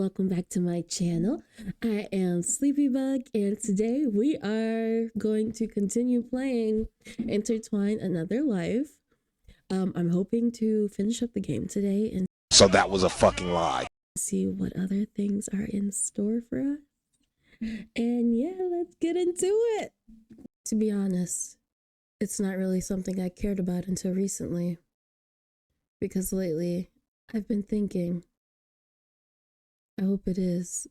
welcome back to my channel. I am Sleepybug, and today we are going to continue playing Intertwine Another Life. I'm hoping to finish up the game today and So that was a fucking lie. see what other things are in store for us. And yeah, let's get into it. To be honest, it's not really something I cared about until recently, because lately I've been thinking, I hope it is.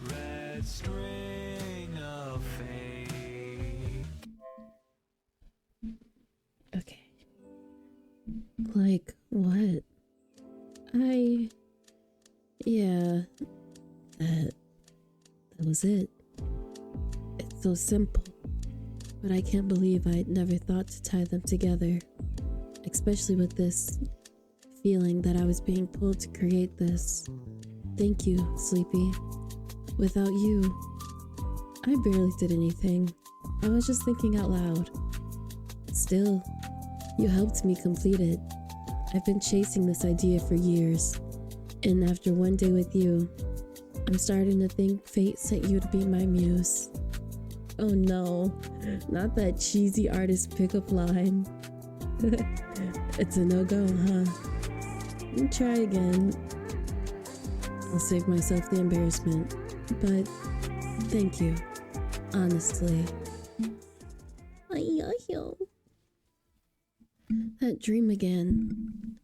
Red string of fate. Okay. Like, what? Yeah, that was it. It's so simple, but I can't believe I'd never thought to tie them together, especially with this feeling that I was being pulled to create this. Thank you, Sleepy. Without you, I barely did anything. I was just thinking out loud. Still, you helped me complete it. I've been chasing this idea for years, and after one day with you, I'm starting to think fate sent you to be my muse. Oh no, not that cheesy artist pickup line. It's a no-go, huh? Try again. I'll save myself the embarrassment, but thank you, honestly. That dream again.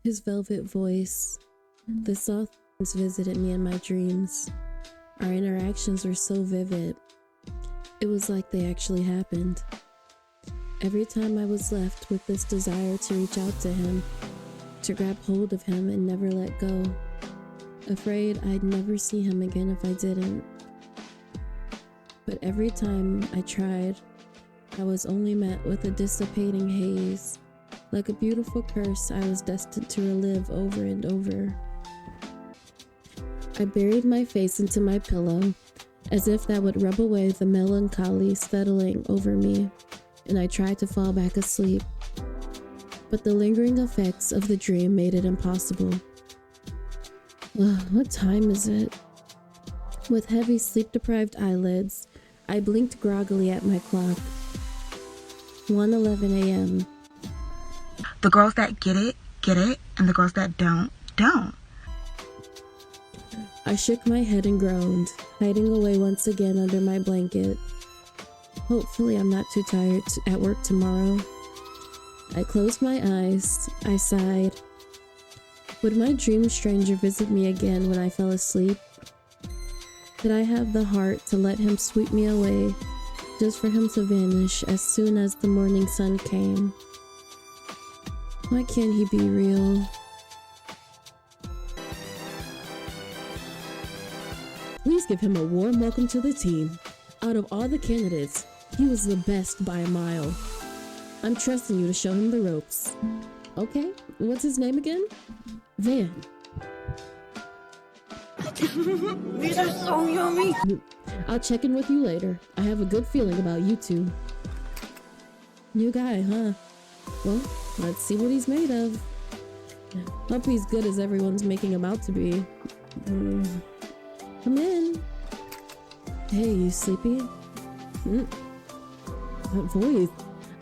His velvet voice. The soft things visited me in my dreams. Our interactions were so vivid. It was like they actually happened. Every time I was left with this desire to reach out to him, to grab hold of him and never let go. Afraid I'd never see him again if I didn't. But every time I tried, I was only met with a dissipating haze. Like a beautiful curse I was destined to relive over and over. I buried my face into my pillow, as if that would rub away the melancholy settling over me, and I tried to fall back asleep. But the lingering effects of the dream made it impossible. What time is it? With heavy sleep-deprived eyelids, I blinked groggily at my clock. 1:11 a.m. The girls that get it, and the girls that don't. I shook my head and groaned, hiding away once again under my blanket. Hopefully I'm not too tired at work tomorrow. I closed my eyes. I sighed. Would my dream stranger visit me again when I fell asleep? Did I have the heart to let him sweep me away, just for him to vanish as soon as the morning sun came? Why can't he be real? Please give him a warm welcome to the team. Out of all the candidates, he was the best by a mile. I'm trusting you to show him the ropes. Okay, what's his name again? Van. These are so yummy. I'll check in with you later. I have a good feeling about you two. New guy, huh? Well, let's see what he's made of. Hope he's good as everyone's making him out to be. Come in. Hey, you sleepy? That voice.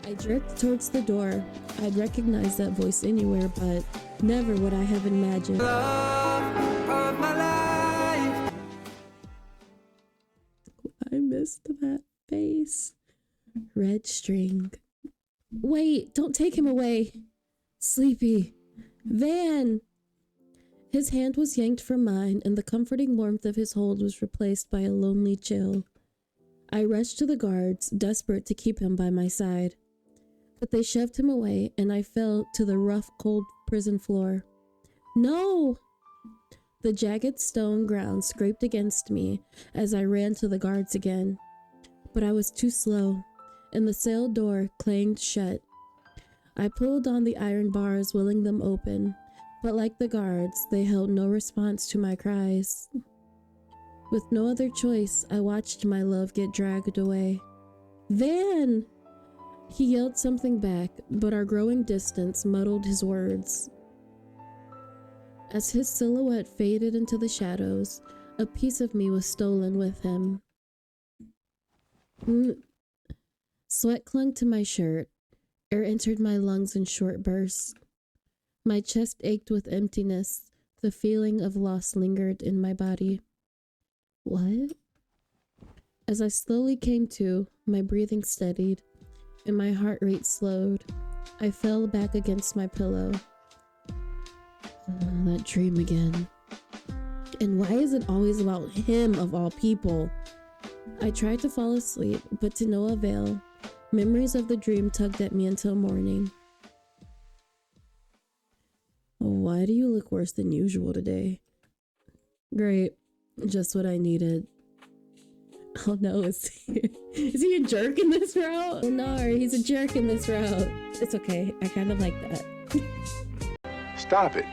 I jerked towards the door. I'd recognize that voice anywhere, but never would I have imagined. Love of my life. I missed that face. Red string. Wait, don't take him away. Sleepy. Van! His hand was yanked from mine, and the comforting warmth of his hold was replaced by a lonely chill. I rushed to the guards, desperate to keep him by my side. But they shoved him away, and I fell to the rough, cold prison floor. No! The jagged stone ground scraped against me as I ran to the guards again. But I was too slow, and the cell door clanged shut. I pulled on the iron bars, willing them open, but like the guards, they held no response to my cries. With no other choice, I watched my love get dragged away. Van! He yelled something back, but our growing distance muddled his words. As his silhouette faded into the shadows, a piece of me was stolen with him. Sweat clung to my shirt. Air entered my lungs in short bursts. My chest ached with emptiness. The feeling of loss lingered in my body. What? As I slowly came to, my breathing steadied, and my heart rate slowed. I fell back against my pillow. That dream again. And why is it always about him of all people? I tried to fall asleep, but to no avail. Memories of the dream tugged at me until morning. Why do you look worse than usual today? Great. Just what I needed. Oh no, is he a jerk in this route? Oh no, he's a jerk in this route. It's okay. I kind of like that. Stop it.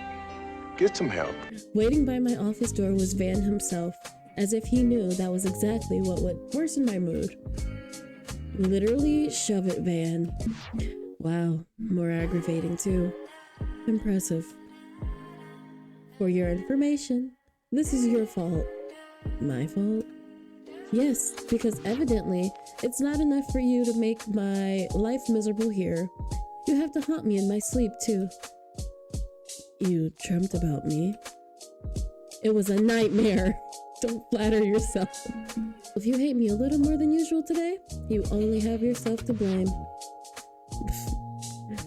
Get some help. Waiting by my office door was Van himself, as if he knew that was exactly what would worsen my mood. Literally, shove it, Van. Wow, more aggravating too. Impressive. For your information, this is your fault. My fault? Yes, because evidently, it's not enough for you to make my life miserable here. You have to haunt me in my sleep too. You dreamt about me? It was a nightmare. Don't flatter yourself. If you hate me a little more than usual today, you only have yourself to blame.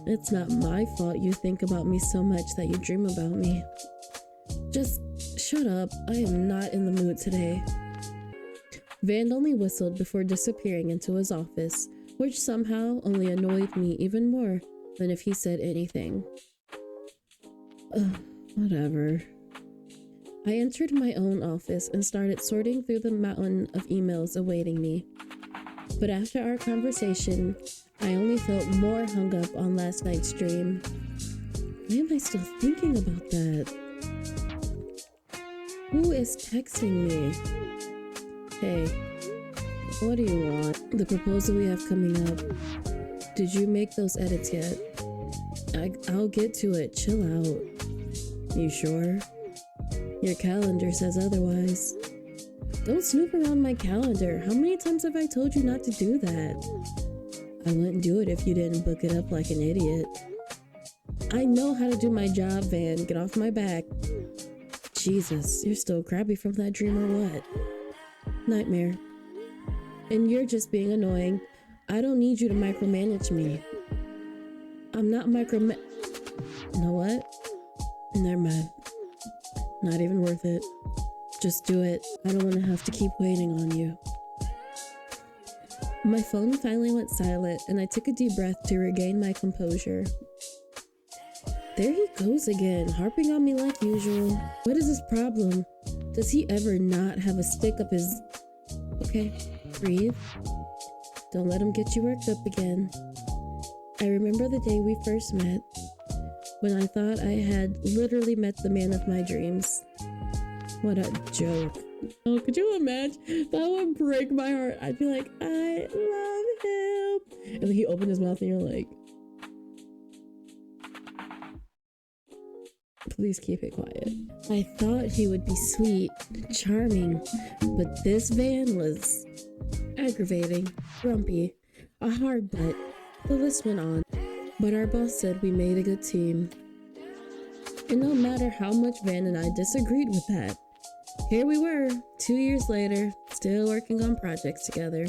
It's not my fault you think about me so much that you dream about me. Just shut up. I am not in the mood today. Van only whistled before disappearing into his office, which somehow only annoyed me even more than if he said anything. Whatever. I entered my own office and started sorting through the mountain of emails awaiting me. But after our conversation, I only felt more hung up on last night's dream. Why am I still thinking about that? Who is texting me? Hey, what do you want? The proposal we have coming up. Did you make those edits yet? I'll get to it. Chill out. You sure? Your calendar says otherwise. Don't snoop around my calendar. How many times have I told you not to do that? I wouldn't do it if you didn't book it up like an idiot. I know how to do my job, Van. Get off my back. Jesus, you're still crabby from that dream or what? Nightmare. And you're just being annoying. I don't need you to micromanage me. I'm not You know what? Never mind. Not even worth it. Just do it. I don't want to have to keep waiting on you. My phone finally went silent, and I took a deep breath to regain my composure. There he goes again, harping on me like usual. What is his problem? Does he ever not have a stick up his... Okay, breathe. Don't let him get you worked up again. I remember the day we first met, when I thought I had literally met the man of my dreams. What a joke. Oh, could you imagine? That would break my heart. I'd be like, I love him. And then he opened his mouth and you're like, please keep it quiet. I thought he would be sweet, charming, but this Van was aggravating, grumpy, a hard butt. The list went on, but our boss said we made a good team. And no matter how much Van and I disagreed with that, here we were, 2 years later, still working on projects together.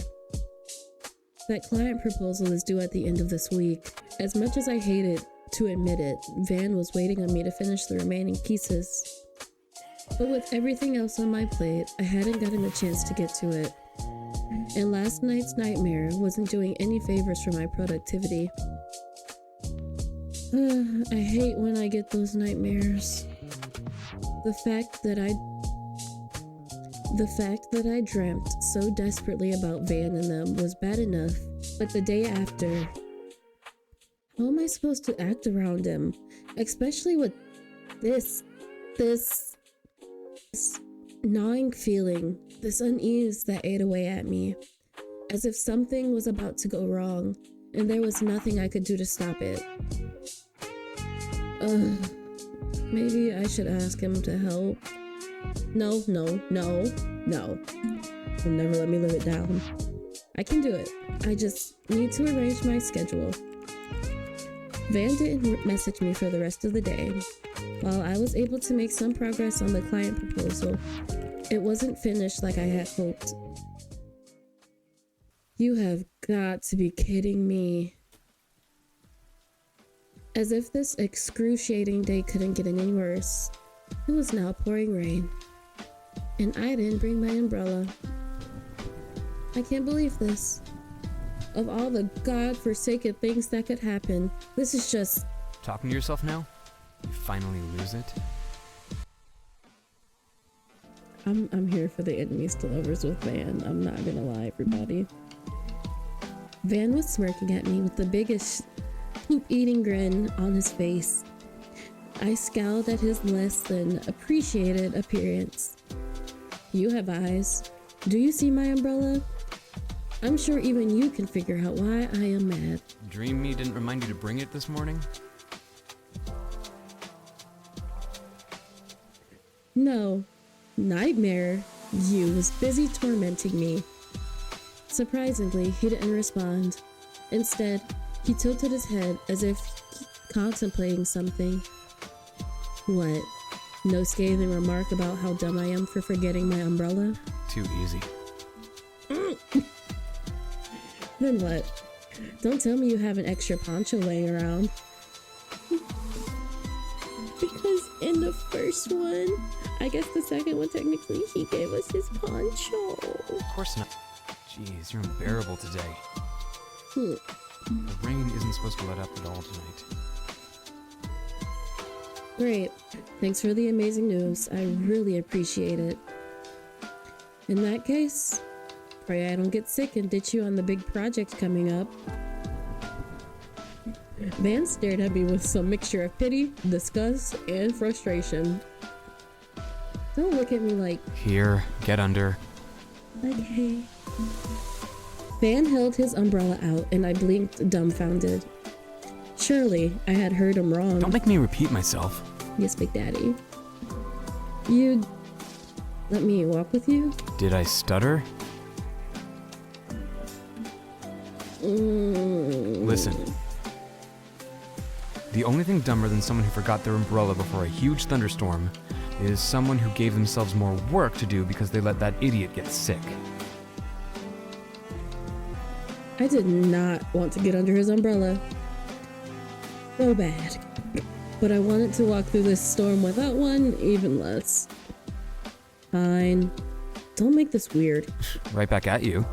That client proposal is due at the end of this week. As much as I hated to admit it, Van was waiting on me to finish the remaining pieces. But with everything else on my plate, I hadn't gotten a chance to get to it. And last night's nightmare wasn't doing any favors for my productivity. I hate when I get those nightmares. The fact that I dreamt so desperately about Van and them was bad enough, but the day after, how am I supposed to act around him? Especially with this gnawing feeling, this unease that ate away at me, as if something was about to go wrong, and there was nothing I could do to stop it. Maybe I should ask him to help. No. He'll never let me live it down. I can do it. I just need to arrange my schedule. Van didn't message me for the rest of the day. While I was able to make some progress on the client proposal, it wasn't finished like I had hoped. You have got to be kidding me. As if this excruciating day couldn't get any worse, it was now pouring rain. And I didn't bring my umbrella. I can't believe this. Of all the god-forsaken things that could happen, this is just... Talking to yourself now? You finally lose it? I'm here for the enemies to lovers with Van. I'm not gonna lie, everybody. Van was smirking at me with the biggest poop-eating grin on his face. I scowled at his less than appreciated appearance. You have eyes. Do you see my umbrella? I'm sure even you can figure out why I am mad. Dream Me didn't remind you to bring it this morning? No. Nightmare, you was busy tormenting me. Surprisingly, he didn't respond. Instead, he tilted his head as if contemplating something. What? No scathing remark about how dumb I am for forgetting my umbrella? Too easy. Then what? Don't tell me you have an extra poncho laying around. Because in the first one, I guess the second one technically, he gave us his poncho. Of course not. Jeez, you're unbearable today. The rain isn't supposed to let up at all tonight. Great. Thanks for the amazing news. I really appreciate it. In that case, pray I don't get sick and ditch you on the big project coming up. Van stared at me with some mixture of pity, disgust, and frustration. Don't look at me like... Here, get under. Okay. Van held his umbrella out and I blinked dumbfounded. Surely, I had heard him wrong. Don't make me repeat myself. Yes, Big Daddy. You'd let me walk with you? Did I stutter? Listen. The only thing dumber than someone who forgot their umbrella before a huge thunderstorm is someone who gave themselves more work to do because they let that idiot get sick. I did not want to get under his umbrella. So bad. But I wanted to walk through this storm without one even less. Fine. Don't make this weird. Right back at you.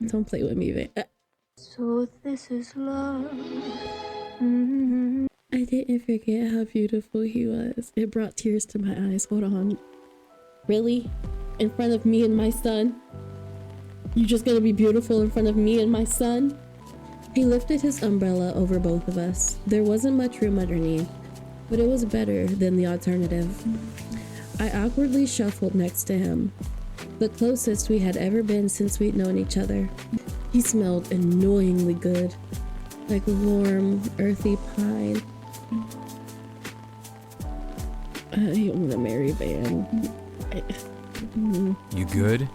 Don't play with me, Van. So this is love. I didn't forget how beautiful he was. It brought tears to my eyes. Hold on. Really? In front of me and my son? You just gonna be beautiful in front of me and my son? He lifted his umbrella over both of us. There wasn't much room underneath, but it was better than the alternative. I awkwardly shuffled next to him, the closest we had ever been since we'd known each other. He smelled annoyingly good, like warm, earthy pine. I want to marry Van. You good?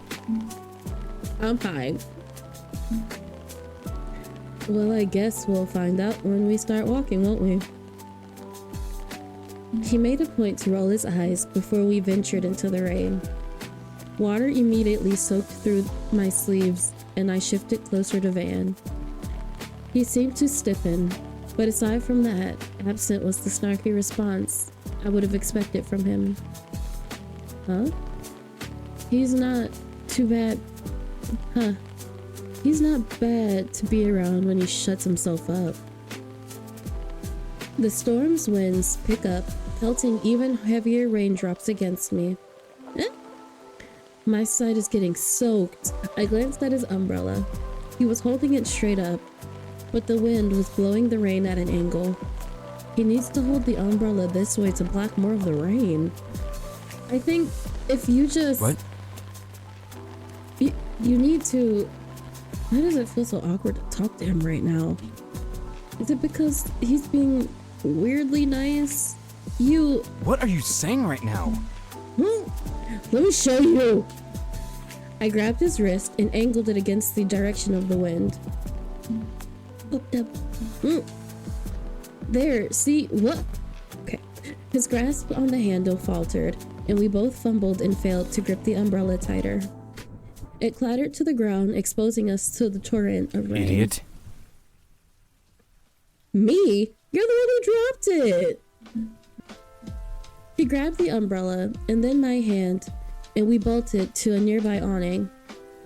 I'm fine. Well, I guess we'll find out when we start walking, won't we? He made a point to roll his eyes before we ventured into the rain. Water immediately soaked through my sleeves, and I shifted closer to Van. He seemed to stiffen, but aside from that, absent was the snarky response I would have expected from him. Huh? He's not too bad. Huh. He's not bad to be around when he shuts himself up. The storm's winds pick up, pelting even heavier raindrops against me. My side is getting soaked. I glanced at his umbrella. He was holding it straight up, but the wind was blowing the rain at an angle. He needs to hold the umbrella this way to block more of the rain. I think if you just... What? You need to... Why does it feel so awkward to talk to him right now? Is it because he's being weirdly nice. You... What are you saying right now? Let me show you. I grabbed his wrist and angled it against the direction of the wind. There, see, what? Okay. His grasp on the handle faltered, and we both fumbled and failed to grip the umbrella tighter. It clattered to the ground, exposing us to the torrent of rain. Idiot. Me? You're the one who dropped it! He grabbed the umbrella, and then my hand, and we bolted to a nearby awning.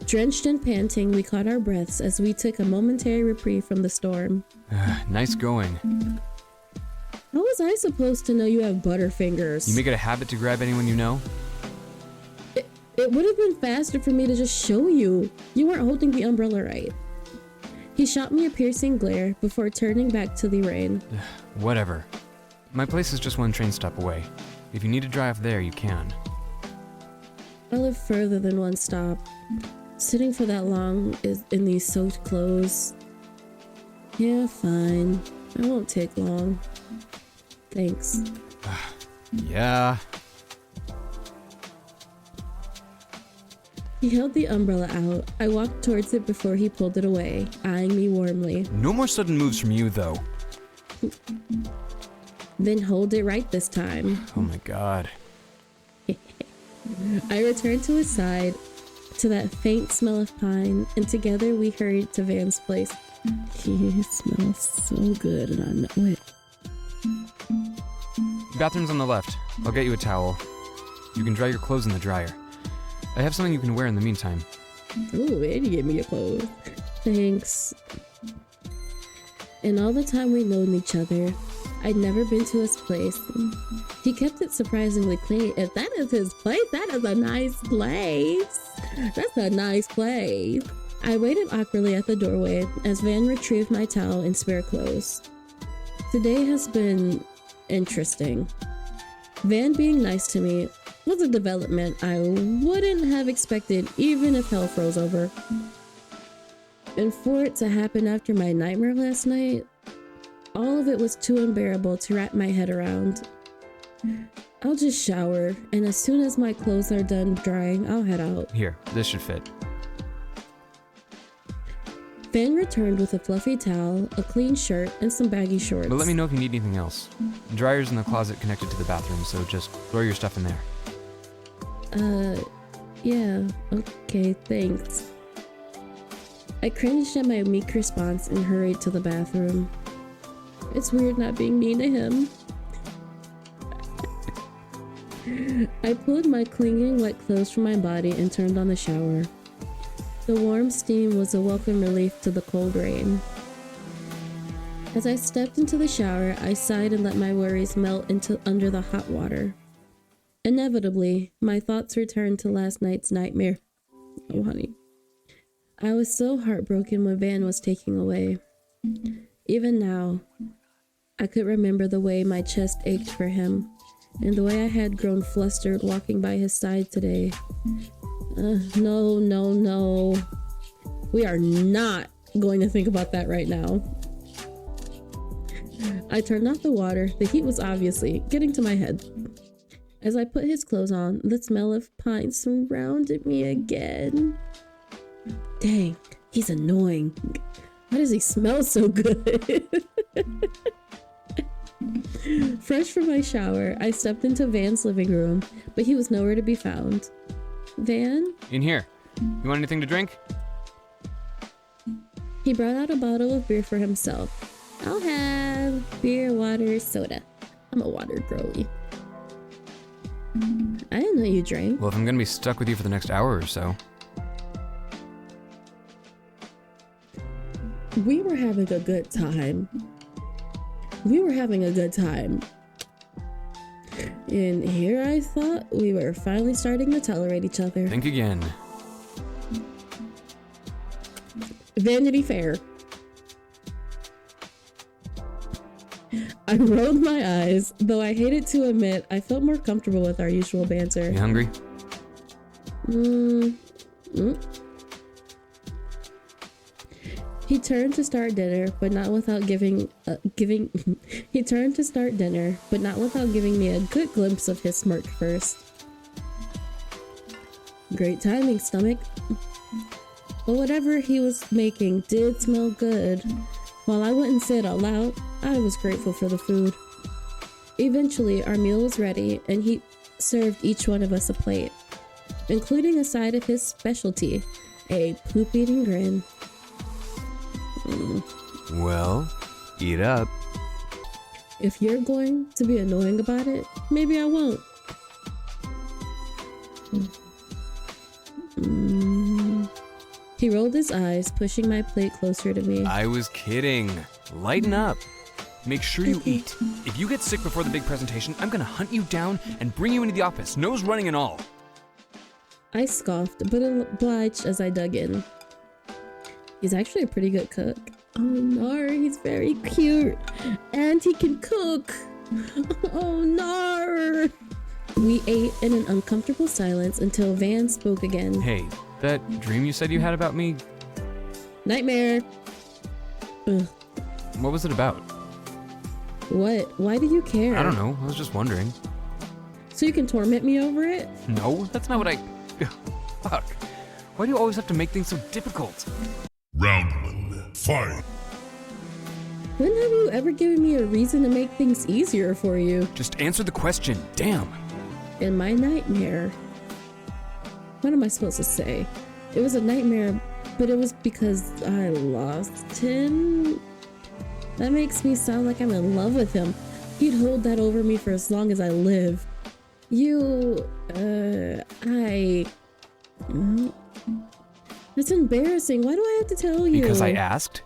Drenched and panting, we caught our breaths as we took a momentary reprieve from the storm. Nice going. How was I supposed to know you have butterfingers? You make it a habit to grab anyone you know? It would have been faster for me to just show you. You weren't holding the umbrella right. He shot me a piercing glare before turning back to the rain. Whatever. My place is just one train stop away. If you need to drive there, you can. I live further than one stop. Sitting for that long in these soaked clothes. Yeah, fine. I won't take long. Thanks. Yeah. He held the umbrella out. I walked towards it before he pulled it away, eyeing me warmly. No more sudden moves from you, though. Then hold it right this time. Oh my god. I returned to his side, to that faint smell of pine, and together we hurried to Van's place. He smells so good, and I know it. Bathroom's on the left. I'll get you a towel. You can dry your clothes in the dryer. I have something you can wear in the meantime. Ooh, and you gave me your clothes. Thanks. In all the time we'd known each other, I'd never been to his place. He kept it surprisingly clean. If that is his place, that is a nice place. That's a nice place. I waited awkwardly at the doorway as Van retrieved my towel and spare clothes. Today has been interesting. Van being nice to me was a development I wouldn't have expected even if hell froze over. And for it to happen after my nightmare last night, all of it was too unbearable to wrap my head around. I'll just shower, and as soon as my clothes are done drying, I'll head out. Here, this should fit. Van returned with a fluffy towel, a clean shirt, and some baggy shorts. But let me know if you need anything else. The dryer's in the closet connected to the bathroom, so just throw your stuff in there. Yeah, okay, thanks. I cringed at my meek response and hurried to the bathroom. It's weird not being mean to him. I pulled my clinging wet clothes from my body and turned on the shower. The warm steam was a welcome relief to the cold rain. As I stepped into the shower, I sighed and let my worries melt under the hot water. Inevitably, my thoughts returned to last night's nightmare. Oh, honey. I was so heartbroken when Van was taken away. Even now, I could remember the way my chest ached for him, and the way I had grown flustered walking by his side today. No. We are not going to think about that right now. I turned off the water. The heat was obviously getting to my head. As I put his clothes on, the smell of pine surrounded me again. Dang, he's annoying. Why does he smell so good? Fresh from my shower, I stepped into Van's living room, but he was nowhere to be found. Van? In here. You want anything to drink? He brought out a bottle of beer for himself. I'll have beer, water, soda. I'm a water girly. I didn't know you drank. Well, if I'm gonna be stuck with you for the next hour or so. We were having a good time. And here I thought we were finally starting to tolerate each other. Think again. Vanity Fair. I rolled my eyes, though I hated to admit I felt more comfortable with our usual banter. You hungry? He turned to start dinner, but not without giving He turned to start dinner, but not without giving me a good glimpse of his smirk first. Great timing, stomach. But whatever he was making did smell good. While I wouldn't say it out loud, I was grateful for the food. Eventually, our meal was ready, and he served each one of us a plate, including a side of his specialty, a poop-eating grin. Well, eat up. If you're going to be annoying about it, maybe I won't. He rolled his eyes, pushing my plate closer to me. I was kidding. Lighten up. Make sure you eat. If you get sick before the big presentation, I'm gonna hunt you down and bring you into the office, nose running and all. I scoffed, but obliged as I dug in. He's actually a pretty good cook. Oh no, he's very cute. And he can cook. Oh no. We ate in an uncomfortable silence until Van spoke again. Hey, that dream you said you had about me, Nightmare. Ugh. what was it about? What? Why do you care? I don't know, I was just wondering. So you can torment me over it? No, that's not what I... Fuck. Why do you always have to make things so difficult? Round 1, fight! When have you ever given me a reason to make things easier for you? Just answer the question, damn. In my nightmare. What am I supposed to say? It was a nightmare, but it was because I lost him? That makes me sound like I'm in love with him. He'd hold that over me for as long as I live. It's embarrassing. Why do I have to tell you? Because I asked.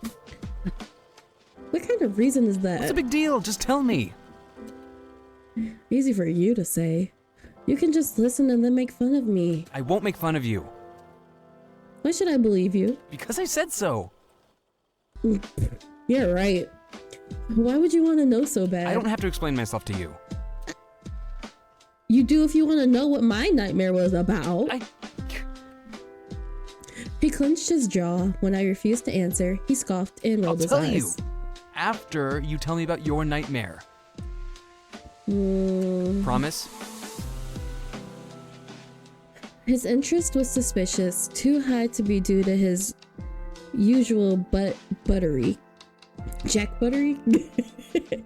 What kind of reason is that? What's the big deal? Just tell me. Easy for you to say. You can just listen and then make fun of me. I won't make fun of you. Why should I believe you? Because I said so. Yeah, right. Why would you want to know so bad? I don't have to explain myself to you. You do if you want to know what my nightmare was about. He clenched his jaw when I refused to answer. He scoffed and rolled his eyes. I'll tell you. After you tell me about your nightmare. Promise? His interest was suspicious, too high to be due to his usual buttery. Jack Buttery?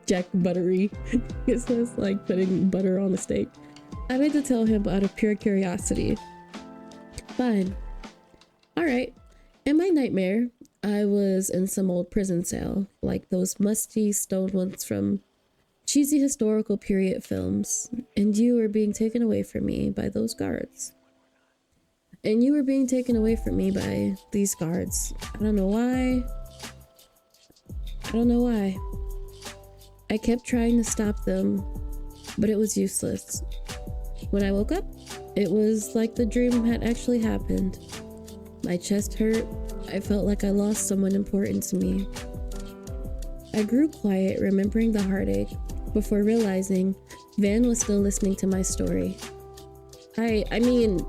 Jack Buttery. It's just like putting butter on a steak. I had to tell him out of pure curiosity. Fine. Alright. In my nightmare, I was in some old prison cell, like those musty stone ones from cheesy historical period films, and you were being taken away from me by those guards. And you were being taken away from me by these guards. I don't know why. I kept trying to stop them, but it was useless. When I woke up, it was like the dream had actually happened. My chest hurt. I felt like I lost someone important to me. I grew quiet, remembering the heartache, before realizing Van was still listening to my story. I mean,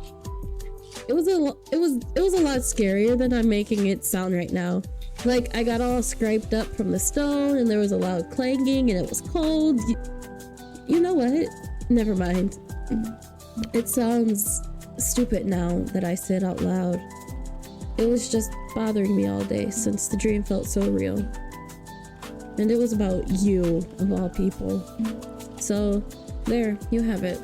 it was a lot scarier than I'm making it sound right now. Like, I got all scraped up from the stone, and there was a loud clanging, and it was cold. You know what? Never mind. It sounds stupid now that I say it out loud. It was just bothering me all day since the dream felt so real. And it was about you, of all people. So, there, you have it.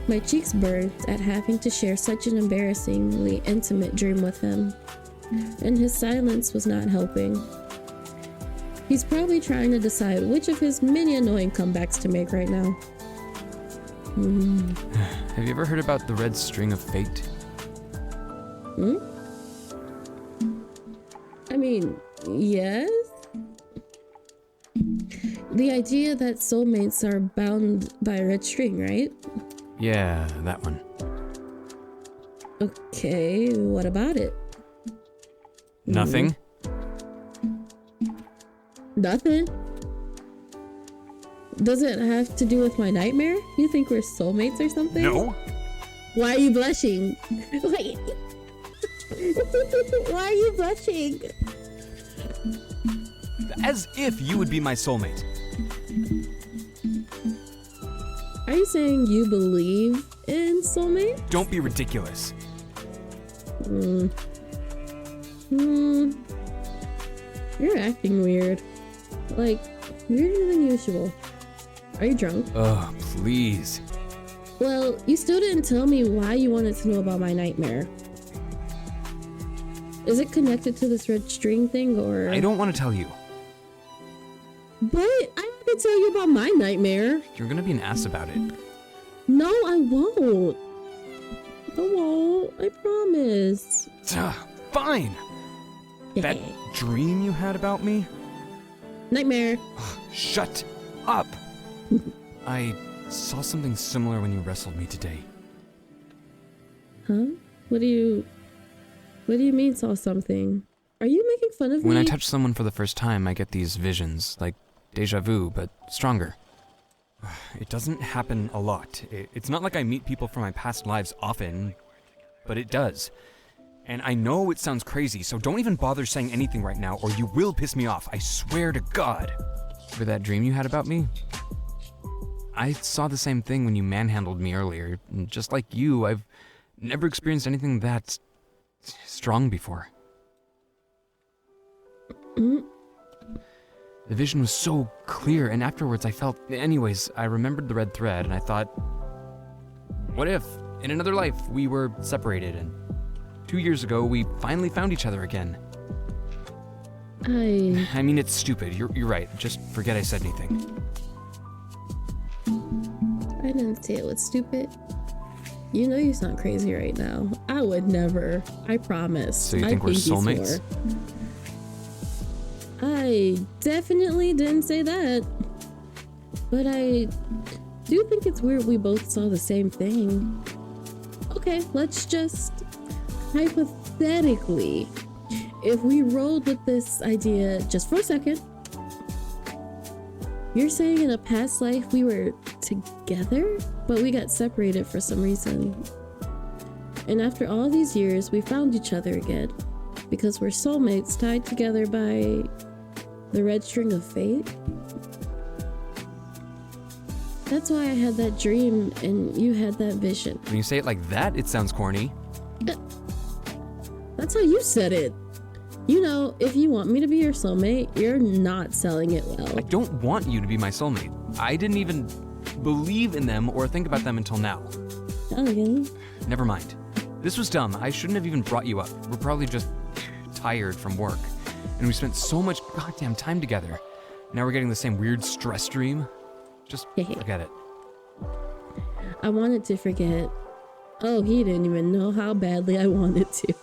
My cheeks burned at having to share such an embarrassingly intimate dream with him. And his silence was not helping. He's probably trying to decide which of his many annoying comebacks to make right now. Have you ever heard about the red string of fate? I mean, yes. The idea that soulmates are bound by a red string, right? Yeah, that one. Okay, what about it? Nothing? Nothing? Does it have to do with my nightmare? You think we're soulmates or something? No. Why are you blushing? Wait. Why are you blushing? As if you would be my soulmate. Are you saying you believe in soulmate? Don't be ridiculous. You're acting weird. Like, weirder than usual. Are you drunk? Ugh, please. Well, you still didn't tell me why you wanted to know about my nightmare. Is it connected to this red string thing, or...? I don't want to tell you. But I have to tell you about my nightmare. You're gonna be an ass about it. No, I won't. I won't. I promise. Fine. That dream you had about me? Nightmare. Shut up. I saw something similar when you wrestled me today. Huh? What do you mean saw something? Are you making fun of me? When I touch someone for the first time, I get these visions, like deja vu, but stronger. It doesn't happen a lot. It's not like I meet people from my past lives often, but it does. And I know it sounds crazy, so don't even bother saying anything right now, or you will piss me off, I swear to God. For that dream you had about me? I saw the same thing when you manhandled me earlier. And just like you, I've never experienced anything that strong before. The vision was so clear, and afterwards I felt... Anyways, I remembered the red thread, and I thought, what if, in another life, we were separated, and 2 years ago, we finally found each other again? I mean, it's stupid. You're right. Just forget I said anything. I didn't say it was stupid. You know you sound crazy right now. I would never. I promise. So you think we're soulmates? I definitely didn't say that. But I do think it's weird we both saw the same thing. Okay, let's just hypothetically, if we rolled with this idea just for a second, you're saying in a past life we were together, but we got separated for some reason. And after all these years, we found each other again because we're soulmates tied together by the red string of fate. That's why I had that dream and you had that vision. When you say it like that, it sounds corny. That's how you said it. You know, if you want me to be your soulmate, you're not selling it well. I don't want you to be my soulmate. I didn't even believe in them or think about them until now. Okay. Never mind. This was dumb. I shouldn't have even brought you up. We're probably just tired from work. And we spent so much goddamn time together. Now we're getting the same weird stress dream. Just forget it. I wanted to forget. Oh, he didn't even know how badly I wanted to.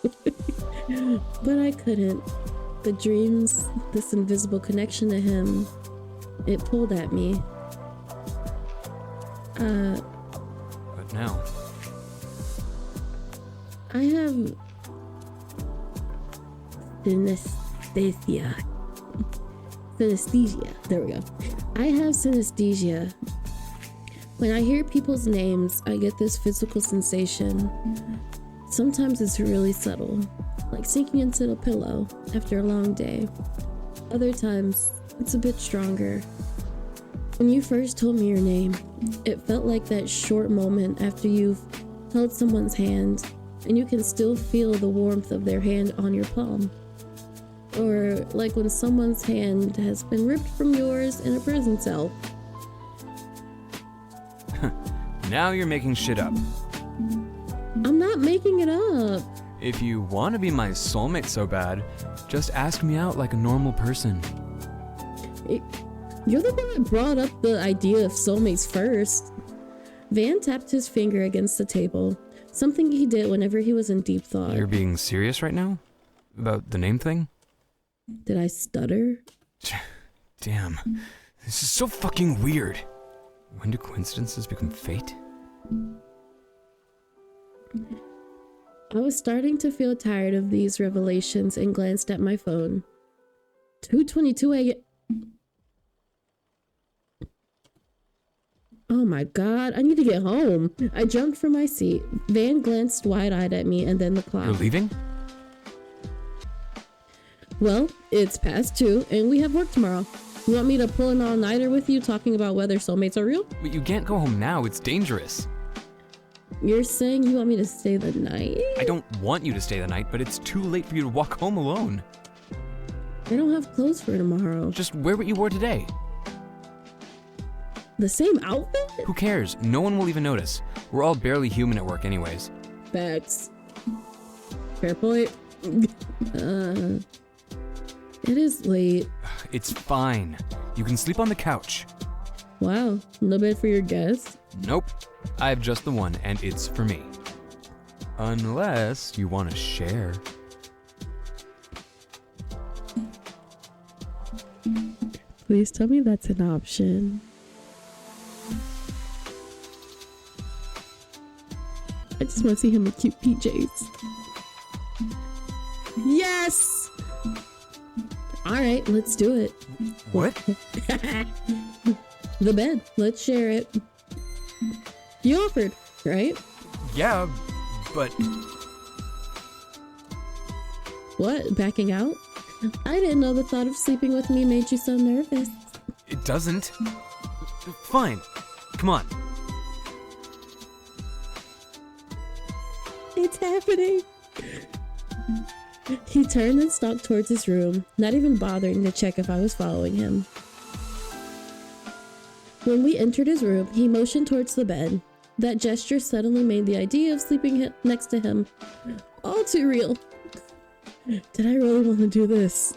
But I couldn't. The dreams, this invisible connection to him, it pulled at me. But now? I have synesthesia. Synesthesia. There we go. I have synesthesia. When I hear people's names, I get this physical sensation. Sometimes it's really subtle, like sinking into a pillow after a long day. Other times, it's a bit stronger. When you first told me your name, it felt like that short moment after you've held someone's hand and you can still feel the warmth of their hand on your palm. Or like when someone's hand has been ripped from yours in a prison cell. Now you're making shit up. I'm not making it up. If you want to be my soulmate so bad, just ask me out like a normal person. You're the one that brought up the idea of soulmates first. Van tapped his finger against the table, something he did whenever he was in deep thought. You're being serious right now? About the name thing? Did I stutter? Damn. This is so fucking weird. When do coincidences become fate? I was starting to feel tired of these revelations and glanced at my phone. 2:22 a.m. Oh my god, I need to get home. I jumped from my seat. Van glanced wide-eyed at me and then the clock. You're leaving? Well, it's past 2 and we have work tomorrow. You want me to pull an all-nighter with you talking about whether soulmates are real? But you can't go home now, it's dangerous. You're saying you want me to stay the night? I don't want you to stay the night, but it's too late for you to walk home alone. I don't have clothes for tomorrow. Just wear what you wore today. The same outfit? Who cares? No one will even notice. We're all barely human at work anyways. Facts. Fair point. It is late. It's fine. You can sleep on the couch. Wow, no bed for your guests? Nope. I have just the one, and it's for me. Unless you want to share. Please tell me that's an option. I just want to see him in cute PJs. Yes! Alright, let's do it. What? The bed, let's share it. You offered, right? Yeah, but What, backing out? I didn't know the thought of sleeping with me made you so nervous. it doesn't. Fine. Come on. It's happening. He turned and stalked towards his room, not even bothering to check if I was following him. When we entered his room, he motioned towards the bed. That gesture suddenly made the idea of sleeping next to him all too real. Did I really want to do this?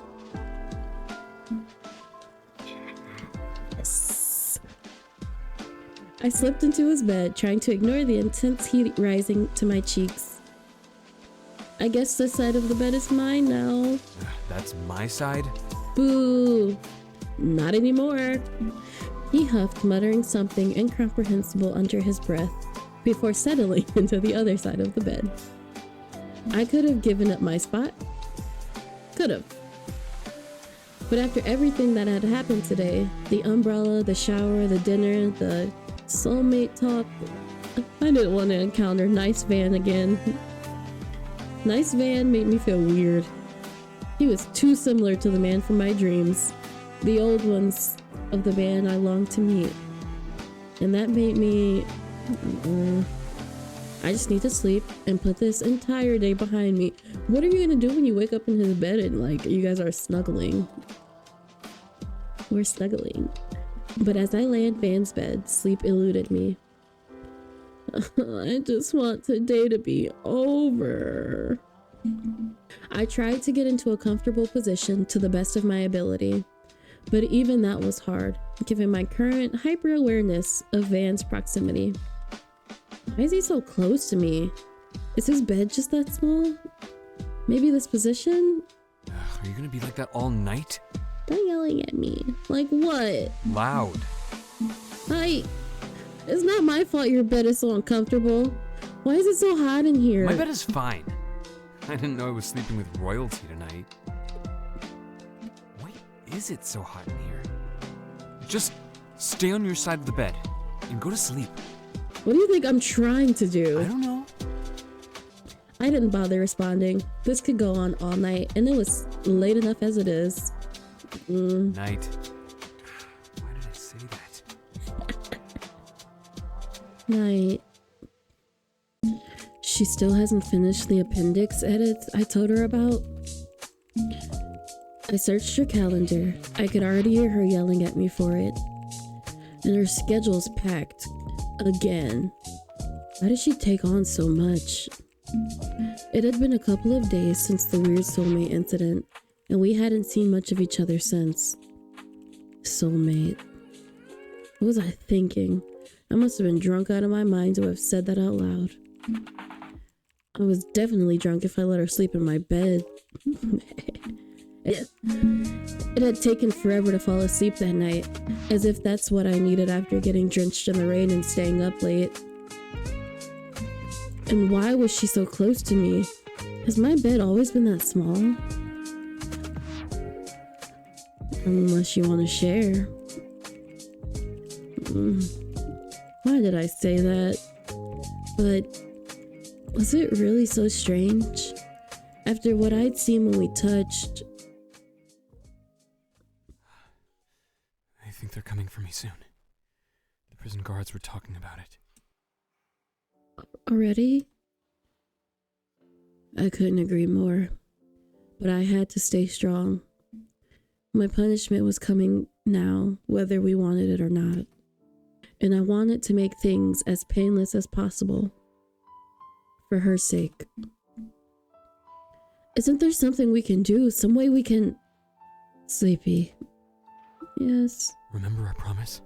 Yes. I slipped into his bed, trying to ignore the intense heat rising to my cheeks. I guess this side of the bed is mine now. That's my side? Boo! Not anymore. He huffed, muttering something incomprehensible under his breath, before settling into the other side of the bed. I could have given up my spot. Could have. But after everything that had happened today, the umbrella, the shower, the dinner, the soulmate talk, I didn't want to encounter Nice Van again. Nice Van made me feel weird. He was too similar to the man from my dreams, the old ones of the man I longed to meet. And that made me... I just need to sleep and put this entire day behind me. What are you gonna do when you wake up in his bed and like you guys are snuggling? We're snuggling. But as I lay in Van's bed, sleep eluded me. I just want today to be over. I tried to get into a comfortable position to the best of my ability, but even that was hard, given my current hyper-awareness of Van's proximity. Why is he so close to me? Is his bed just that small? Maybe this position? Are you gonna be like that all night? Don't yelling at me. Like what? Loud. It's not my fault your bed is so uncomfortable. Why is it so hot in here? My bed is fine. I didn't know I was sleeping with royalty tonight. Why is it so hot in here? Just stay on your side of the bed and go to sleep. What do you think I'm trying to do? I don't know. I didn't bother responding. This could go on all night, and it was late enough as it is. Night. Why did I say that? Night. She still hasn't finished the appendix edits I told her about. I searched her calendar. I could already hear her yelling at me for it. And her schedule's packed. Again. Why did she take on so much? It had been a couple of days since the weird soulmate incident, and we hadn't seen much of each other since. Soulmate. What was I thinking? I must have been drunk out of my mind to have said that out loud. I was definitely drunk if I let her sleep in my bed. It had taken forever to fall asleep that night, as if that's what I needed after getting drenched in the rain and staying up late. And why was she so close to me? Has my bed always been that small? Unless you want to share. Why did I say that? But was it really so strange? After what I'd seen when we touched, think they're coming for me soon. The prison guards were talking about it. Already? I couldn't agree more. But I had to stay strong. My punishment was coming now, whether we wanted it or not. And I wanted to make things as painless as possible. For her sake. Isn't there something we can do? Some way we can... Sleepy. Yes. Remember our promise?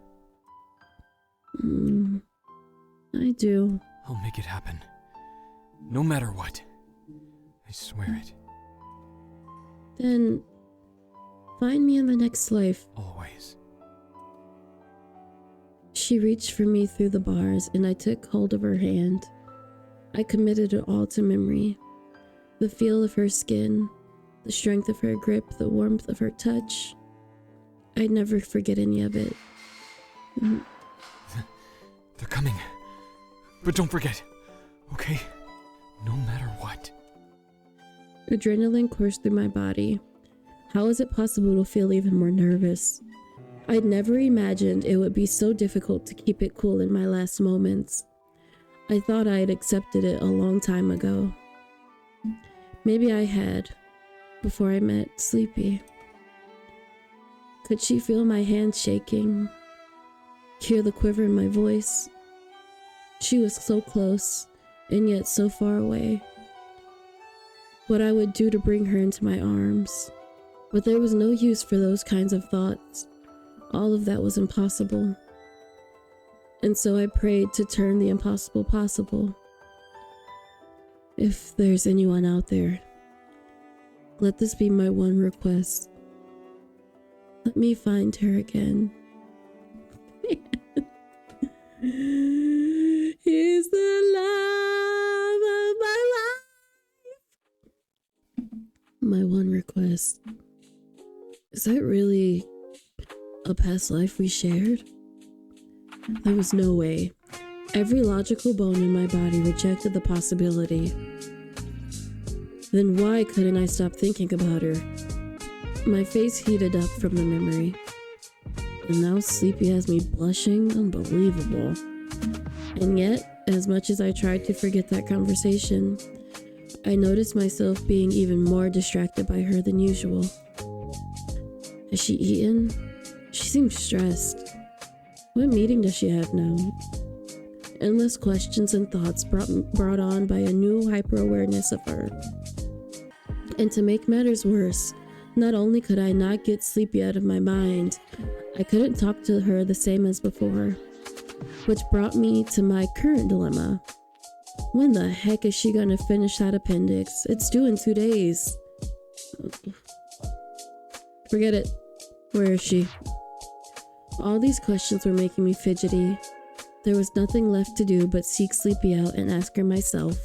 I do. I'll make it happen. No matter what. I swear it. Then... find me in the next life. Always. She reached for me through the bars, and I took hold of her hand. I committed it all to memory. The feel of her skin, the strength of her grip, the warmth of her touch. I'd never forget any of it. They're coming. But don't forget, okay? No matter what. Adrenaline coursed through my body. How is it possible to feel even more nervous? I'd never imagined it would be so difficult to keep it cool in my last moments. I thought I had accepted it a long time ago. Maybe I had, before I met Sleepy. Could she feel my hands shaking? Hear the quiver in my voice? She was so close, and yet so far away. What I would do to bring her into my arms. But there was no use for those kinds of thoughts. All of that was impossible. And so I prayed to turn the impossible possible. If there's anyone out there, let this be my one request. Let me find her again. He's the love of my life. My one request. Is that really a past life we shared? There was no way. Every logical bone in my body rejected the possibility. Then why couldn't I stop thinking about her? My face heated up from the memory. And now Sleepy has me blushing. Unbelievable. And yet, as much as I tried to forget that conversation, I noticed myself being even more distracted by her than usual. Has she eaten? She seems stressed. What meeting does she have now? Endless questions and thoughts brought on by a new hyper-awareness of her. And to make matters worse, not only could I not get Sleepy out of my mind, I couldn't talk to her the same as before. Which brought me to my current dilemma. When the heck is she gonna finish that appendix? It's due in 2 days. Forget it. Where is she? All these questions were making me fidgety. There was nothing left to do but seek Sleepy out and ask her myself.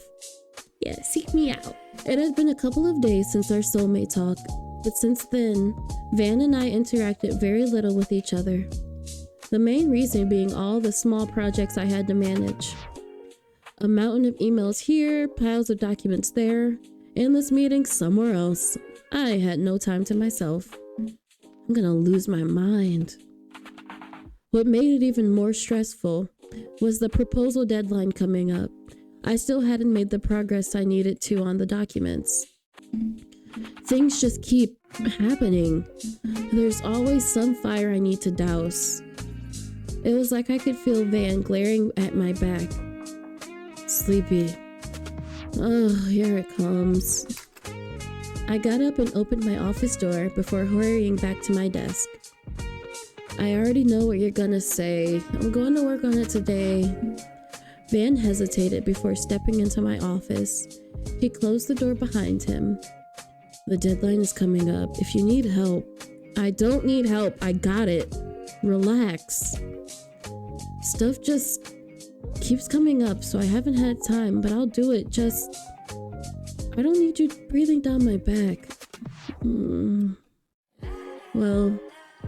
Yeah, seek me out. It had been a couple of days since our soulmate talk, but since then, Van and I interacted very little with each other. The main reason being all the small projects I had to manage. A mountain of emails here, piles of documents there, endless meetings somewhere else. I had no time to myself. I'm gonna lose my mind. What made it even more stressful was the proposal deadline coming up. I still hadn't made the progress I needed to on the documents. Things just keep happening. There's always some fire I need to douse. It was like I could feel Van glaring at my back. Sleepy. Oh, here it comes. I got up and opened my office door before hurrying back to my desk. I already know what you're gonna say. I'm going to work on it today. Van hesitated before stepping into my office. He closed the door behind him. The deadline is coming up. If you need help... I don't need help. I got it. Relax. Stuff just keeps coming up, so I haven't had time, but I'll do it. Just... I don't need you breathing down my back. Well...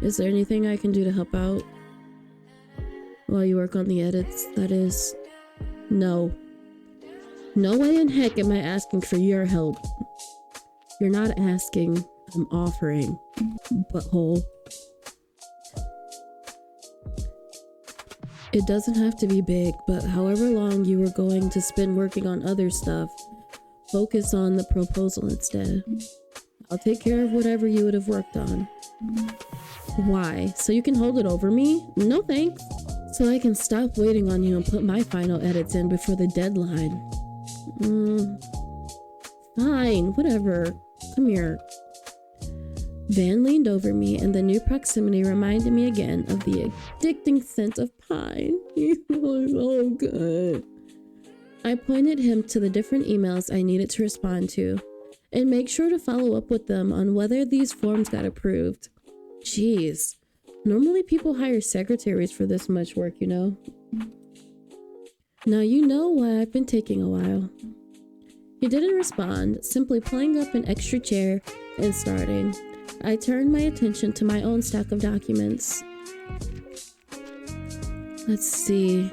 Is there anything I can do to help out? While you work on the edits, that is. No. No way in heck am I asking for your help. You're not asking, I'm offering. Butthole. It doesn't have to be big, but however long you were going to spend working on other stuff, focus on the proposal instead. I'll take care of whatever you would have worked on. Why? So you can hold it over me? No thanks. So I can stop waiting on you and put my final edits in before the deadline. Fine, whatever. Come here. Van leaned over me, and the new proximity reminded me again of the addicting scent of pine. He smells so good. I pointed him to the different emails I needed to respond to, and make sure to follow up with them on whether these forms got approved. Jeez, normally people hire secretaries for this much work, you know? Now you know why I've been taking a while. He didn't respond, simply pulling up an extra chair and starting. I turned my attention to my own stack of documents. Let's see.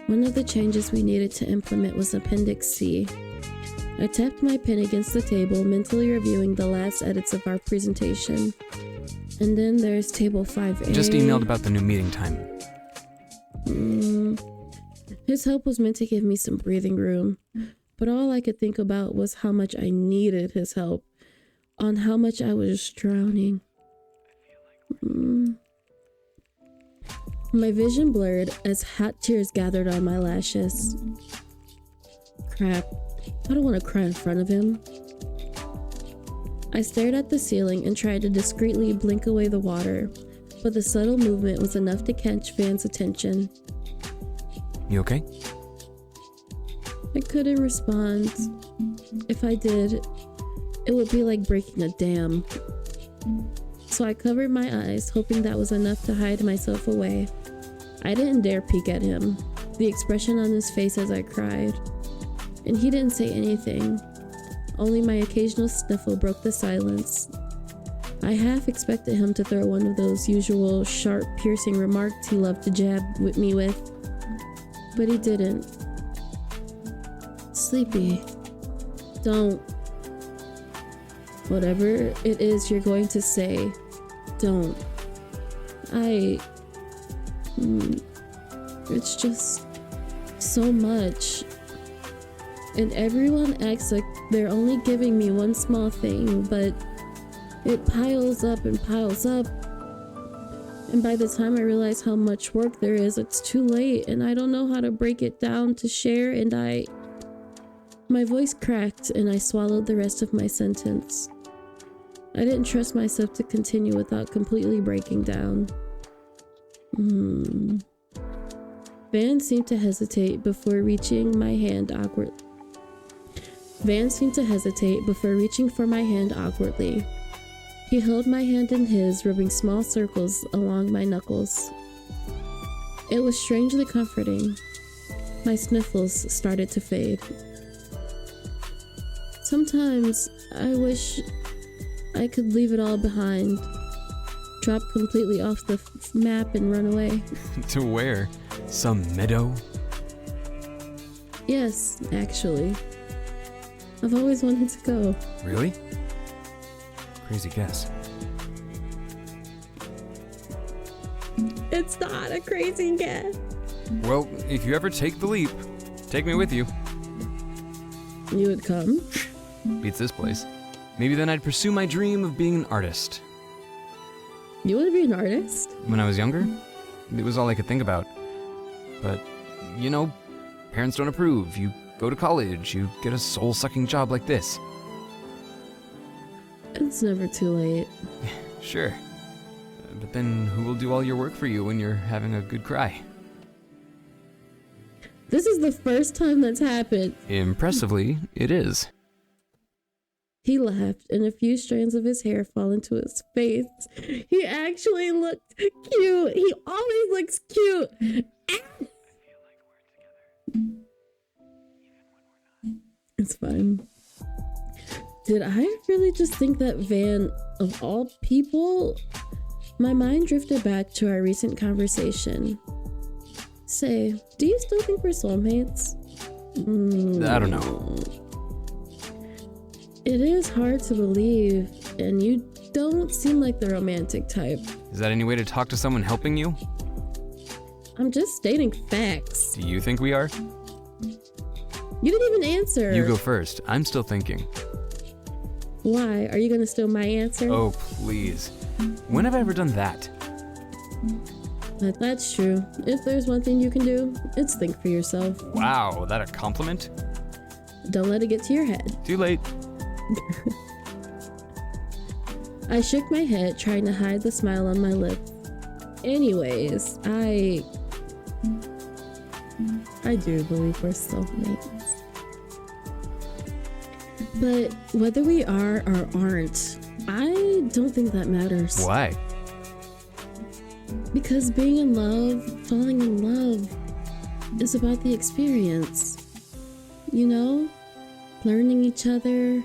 One of the changes we needed to implement was Appendix C. I tapped my pen against the table, mentally reviewing the last edits of our presentation. And then there's Table 5A. Just emailed about the new meeting time. His help was meant to give me some breathing room, but all I could think about was how much I needed his help, on how much I was drowning. My vision blurred as hot tears gathered on my lashes. Crap, I don't want to cry in front of him. I stared at the ceiling and tried to discreetly blink away the water, but the subtle movement was enough to catch Van's attention. You okay? I couldn't respond. If I did, it would be like breaking a dam. So I covered my eyes, hoping that was enough to hide myself away. I didn't dare peek at him, the expression on his face as I cried. And he didn't say anything. Only my occasional sniffle broke the silence. I half expected him to throw one of those usual sharp, piercing remarks he loved to jab with me with, but he didn't. Sleepy. Don't. Whatever it is you're going to say, don't. It's just so much. And everyone acts like they're only giving me one small thing, but it piles up and piles up. And by the time I realize how much work there is, it's too late, and I don't know how to break it down to share, and my voice cracked and I swallowed the rest of my sentence. I didn't trust myself to continue without completely breaking down. Van seemed to hesitate before reaching for my hand awkwardly. He held my hand in his, rubbing small circles along my knuckles. It was strangely comforting. My sniffles started to fade. Sometimes I wish I could leave it all behind, drop completely off the map and run away. To where? Some meadow? Yes, actually. I've always wanted to go. Really? Crazy guess. It's not a crazy guess. Well, if you ever take the leap, take me with you. You would come? Beats this place. Maybe then I'd pursue my dream of being an artist. You want to be an artist? When I was younger, it was all I could think about. But, you know, parents don't approve. You go to college, you get a soul-sucking job like this. It's never too late. Sure. But then who will do all your work for you when you're having a good cry? This is the first time that's happened. Impressively, it is. He laughed, and a few strands of his hair fall into his face. He actually looked cute. He always looks cute. It's fine. Did I really just think that Van, of all people? My mind drifted back to our recent conversation. Say, do you still think we're soulmates? I don't know. It is hard to believe, and you don't seem like the romantic type. Is that any way to talk to someone helping you? I'm just stating facts. Do you think we are? You didn't even answer. You go first. I'm still thinking. Why? Are you gonna steal my answer? Oh, please. When have I ever done that? But that's true. If there's one thing you can do, it's think for yourself. Wow, that a compliment? Don't let it get to your head. Too late. I shook my head, trying to hide the smile on my lips. Anyways, I do believe we're soulmates. But whether we are or aren't, I don't think that matters. Why? Because being in love, falling in love, is about the experience. You know? Learning each other,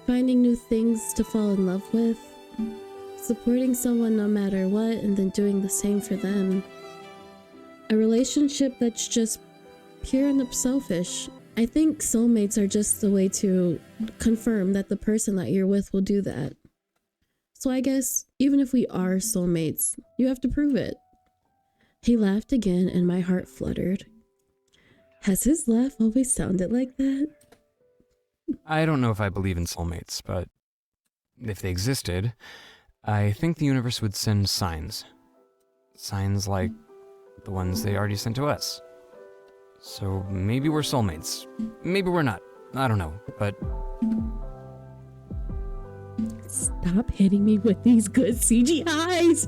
finding new things to fall in love with, supporting someone no matter what, and then doing the same for them. A relationship that's just pure and unselfish. I think soulmates are just a way to confirm that the person that you're with will do that. So I guess, even if we are soulmates, you have to prove it. He laughed again and my heart fluttered. Has his laugh always sounded like that? I don't know if I believe in soulmates, but if they existed, I think the universe would send signs. Signs like the ones they already sent to us. So maybe we're soulmates. Maybe we're not. I don't know, but... Stop hitting me with these good CGIs!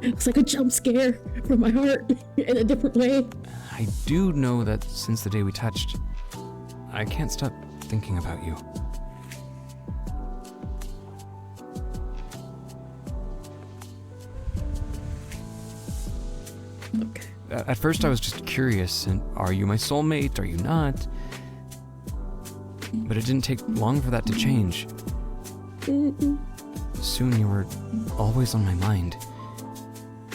It's like a jump scare from my heart in a different way. I do know that since the day we touched, I can't stop thinking about you. Okay. At first I was just curious, and are you my soulmate? Are you not? But it didn't take long for that to change. Soon you were always on my mind.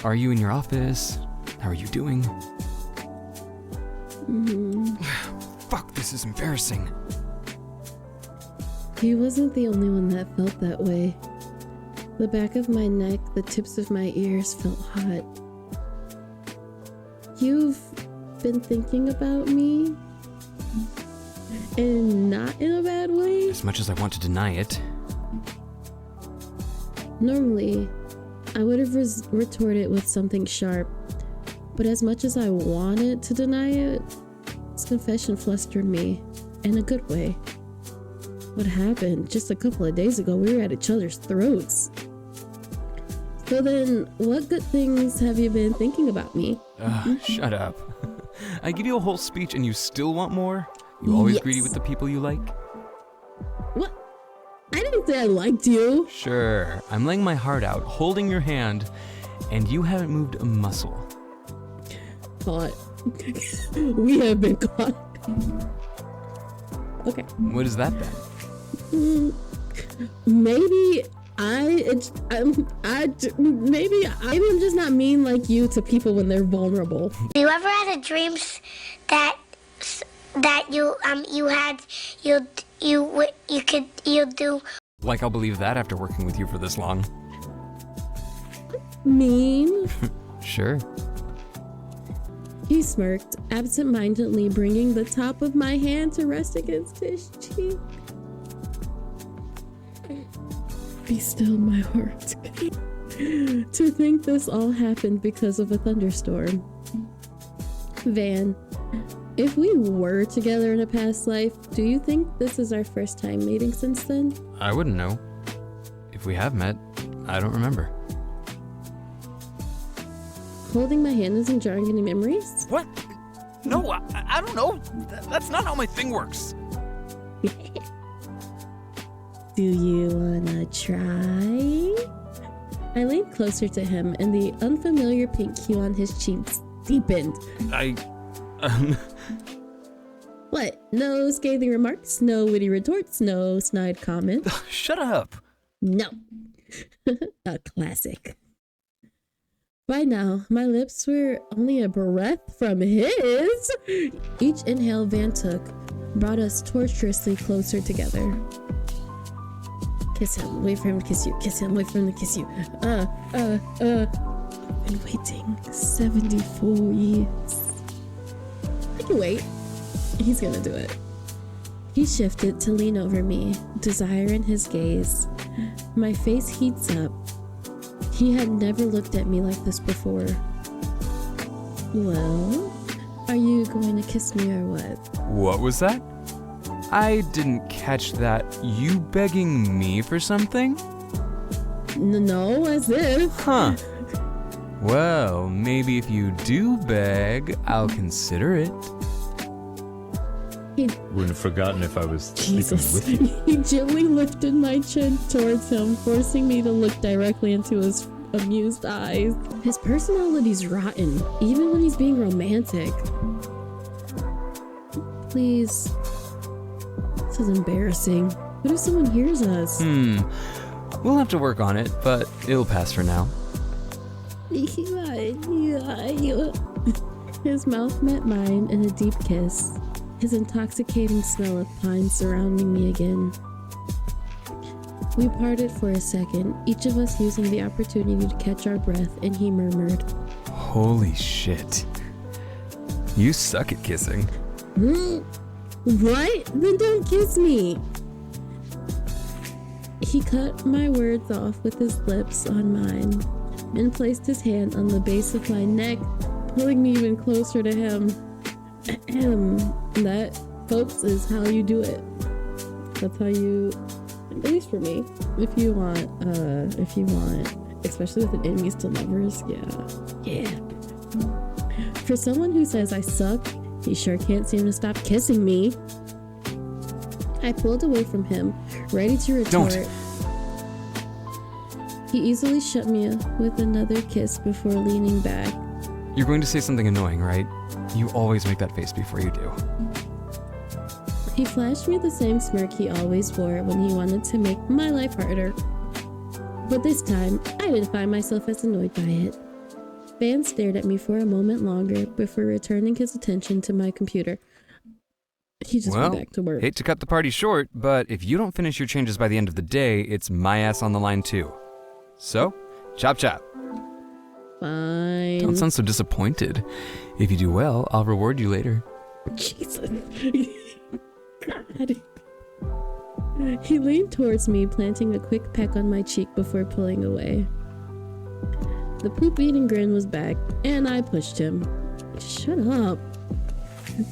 Are you in your office? How are you doing? Fuck, this is embarrassing. He wasn't the only one that felt that way. The back of my neck, the tips of my ears felt hot. You've been thinking about me? And not in a bad way? As much as I want to deny it. Normally, I would have retorted with something sharp, but as much as I wanted to deny it, this confession flustered me, in a good way. What happened? Just a couple of days ago, we were at each other's throats. So then, what good things have you been thinking about me? Shut up. I give you a whole speech and you still want more? You always Yes. greedy with the people you like? What? I didn't say I liked you. Sure, I'm laying my heart out, holding your hand, and you haven't moved a muscle. Caught. We have been caught. Okay. What is that then? Maybe maybe I'm just not mean like you to people when they're vulnerable. You ever had a dream that you do? Like I'll believe that after working with you for this long. Mean? Sure. He smirked, absent-mindedly bringing the top of my hand to rest against his cheek. Be still, my heart. To think this all happened because of a thunderstorm. Van, if we were together in a past life, do you think this is our first time meeting since then? I wouldn't know. If we have met, I don't remember. Holding my hand isn't jarring any memories? What? No, I don't know. That's not how my thing works. Do you wanna try? I leaned closer to him and the unfamiliar pink hue on his cheeks deepened. What? No scathing remarks? No witty retorts? No snide comments? Shut up. No. A classic. By now, my lips were only a breath from his. Each inhale Van took brought us tortuously closer together. Kiss him, wait for him to kiss you. Kiss him, wait for him to kiss you. I've been waiting 74 years. I can wait. He's gonna do it. He shifted to lean over me, desire in his gaze. My face heats up. He had never looked at me like this before. Well, are you going to kiss me or what? What was that? I didn't catch that. You begging me for something? No, as if. Huh. Well, maybe if you do beg, I'll consider it. Wouldn't have forgotten if I was sleeping Jesus. with you. He gently lifted my chin towards him, forcing me to look directly into his amused eyes. His personality's rotten, even when he's being romantic. Please. This is embarrassing. What if someone hears us? We'll have to work on it, but it'll pass for now. His mouth met mine in a deep kiss. His intoxicating smell of pine surrounding me again. We parted for a second, each of us using the opportunity to catch our breath, and he murmured, Holy shit. You suck at kissing. What? Then don't kiss me! He cut my words off with his lips on mine and placed his hand on the base of my neck, pulling me even closer to him. That, folks, is how you do it. That's how you, at least for me, if you want, especially with an enemies to lovers, yeah. For someone who says I suck, he sure can't seem to stop kissing me. I pulled away from him, ready to retort. Don't. He easily shut me with another kiss before leaning back. You're going to say something annoying, right? You always make that face before you do. He flashed me the same smirk he always wore when he wanted to make my life harder. But this time, I didn't find myself as annoyed by it. Van stared at me for a moment longer before returning his attention to my computer. He just went back to work. Hate to cut the party short, but if you don't finish your changes by the end of the day, it's my ass on the line too. So, chop chop. Fine. Don't sound so disappointed. If you do well, I'll reward you later. Jesus. God. He leaned towards me, planting a quick peck on my cheek before pulling away. The poop-eating grin was back, and I pushed him. Shut up.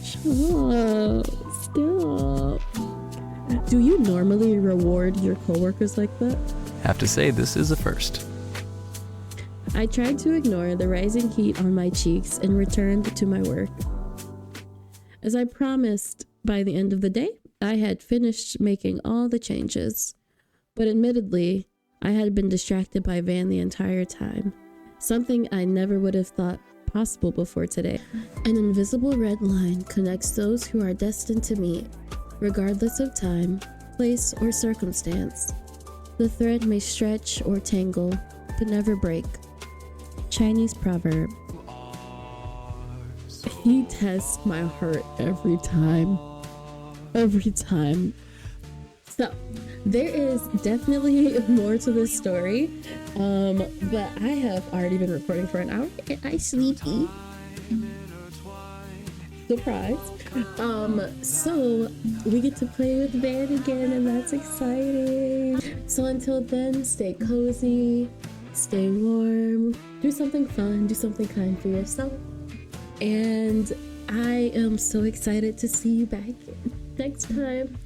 Shut up. Stop. Do you normally reward your coworkers like that? Have to say, this is a first. I tried to ignore the rising heat on my cheeks and returned to my work. As I promised, by the end of the day, I had finished making all the changes. But admittedly, I had been distracted by Van the entire time. Something I never would have thought possible before today. An invisible red line connects those who are destined to meet, regardless of time, place, or circumstance. The thread may stretch or tangle, but never break. Chinese proverb. He tests my heart every time. Every time. So, there is definitely more to this story. But I have already been recording for an hour and I'm sleepy. Surprise. So we get to play with Van again, and that's exciting. So until then, stay cozy, stay warm, do something fun, do something kind for yourself. And I am so excited to see you back next time.